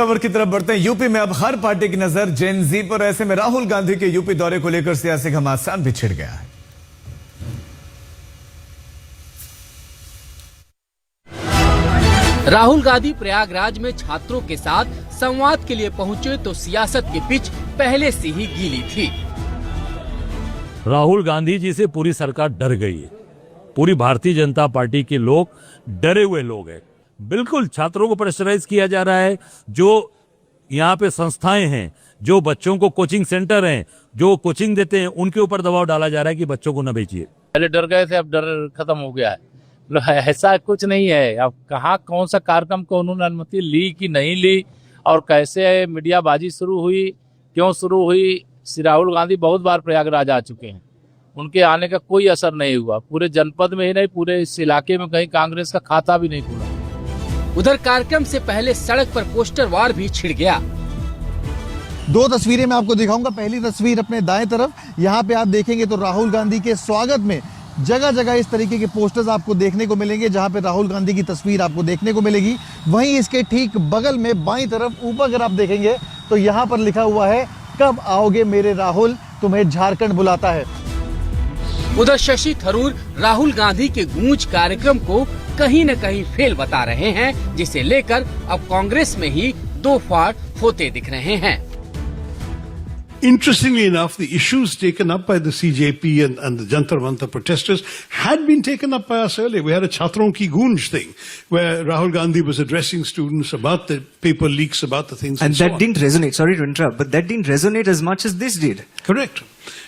खबर की तरफ बढ़ते हैं। यूपी में अब हर पार्टी की नजर जेन जी पर। ऐसे में राहुल गांधी के यूपी दौरे को लेकर सियासी घमासान भी छिड़ गया है। राहुल गांधी प्रयागराज में छात्रों के साथ संवाद के लिए पहुंचे तो सियासत की पिच पहले से ही गीली थी। राहुल गांधी जी से पूरी सरकार डर गई है। पूरी भारतीय जनता पार्टी के लोग डरे हुए लोग हैं। बिल्कुल छात्रों को प्रेशराइज किया जा रहा है। जो यहाँ पे संस्थाएं हैं, जो बच्चों को कोचिंग सेंटर हैं, जो कोचिंग देते हैं, उनके ऊपर दबाव डाला जा रहा है कि बच्चों को न बेचिए। पहले डर गए थे, अब डर खत्म हो गया है। ऐसा कुछ नहीं है। अब कहाँ कौन सा कार्यक्रम को उन्होंने अनुमति ली कि नहीं ली और कैसे मीडियाबाजी शुरू हुई, क्यों शुरू हुई। श्री राहुल गांधी बहुत बार प्रयागराज आ चुके हैं, उनके आने का कोई असर नहीं हुआ। पूरे जनपद में ही नहीं, पूरे इस इलाके में कहीं कांग्रेस का खाता भी नहीं खुला। उधर कार्यक्रम से पहले सड़क पर पोस्टर वार भी छिड़ गया। दो तस्वीरें मैं आपको दिखाऊंगा। पहली तस्वीर अपने दाएं तरफ, यहाँ पे आप देखेंगे तो राहुल गांधी के स्वागत में जगह जगह इस तरीके के पोस्टर्स आपको देखने को मिलेंगे, जहां पे राहुल गांधी की तस्वीर आपको देखने को मिलेगी। वहीं इसके ठीक बगल में बाईं तरफ ऊपर अगर आप देखेंगे तो यहाँ पर लिखा हुआ है, कब आओगे मेरे राहुल, तुम्हें झारखंड बुलाता है। उधर शशि थरूर राहुल गांधी के गूंज कार्यक्रम को कहीं न कहीं फेल बता रहे हैं, जिसे लेकर अब कांग्रेस में ही दो फाड़ होते दिख रहे हैं। Interestingly enough, the issues taken up by the CJP and the Jantar Mantar protesters had been taken up by us earlier. We had a Chatron Ki Goonj thing where Rahul Gandhi was addressing students about the paper leaks, about the things and so on. And that didn't resonate, sorry to interrupt, but that didn't resonate as much as this did. Correct.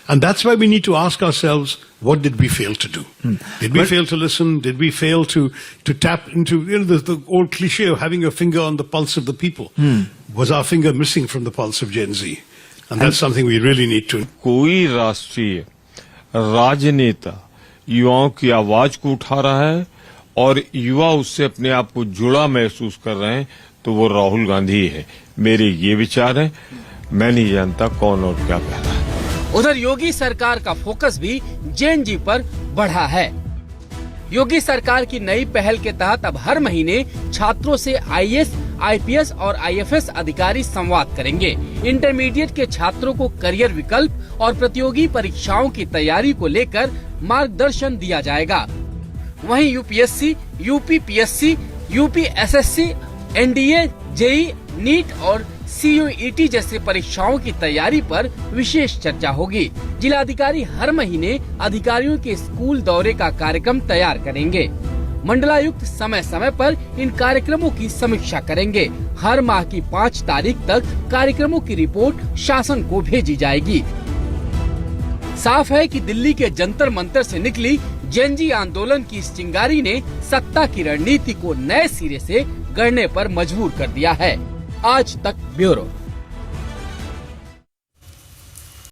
And that's why we need to ask ourselves, what did we fail to do? Did we fail to listen? Did we fail to tap into, the old cliche of having your finger on the pulse of the people? Was our finger missing from the pulse of Gen Z? And that's something we really need to. कोई राष्ट्रीय राजनेता युवाओं की आवाज को उठा रहा है और युवा उससे अपने आप को जुड़ा महसूस कर रहे हैं, तो वो राहुल गांधी ही है। मेरे ये विचार है, मैं नहीं जानता कौन और क्या कह रहा है। उधर योगी सरकार का फोकस भी जेन जी पर बढ़ा है। योगी सरकार की नई पहल के तहत अब हर महीने छात्रों से आईएएस, आईपीएस और आईएफएस अधिकारी संवाद करेंगे। इंटरमीडिएट के छात्रों को करियर विकल्प और प्रतियोगी परीक्षाओं की तैयारी को लेकर मार्गदर्शन दिया जाएगा। वहीं UPSC, UPPSC, UPSSC, NDA, JEE, NEET और सीयूईटी जैसे परीक्षाओं की तैयारी पर विशेष चर्चा होगी। जिलाधिकारी हर महीने अधिकारियों के स्कूल दौरे का कार्यक्रम तैयार करेंगे। मंडलायुक्त समय समय पर इन कार्यक्रमों की समीक्षा करेंगे। हर माह की 5 तारीख तक कार्यक्रमों की रिपोर्ट शासन को भेजी जाएगी। साफ है कि दिल्ली के जंतर मंतर से निकली जेन जी आंदोलन की इस चिंगारी ने सत्ता की रणनीति को नए सिरे से गढ़ने पर मजबूर कर दिया है। आज तक ब्यूरो।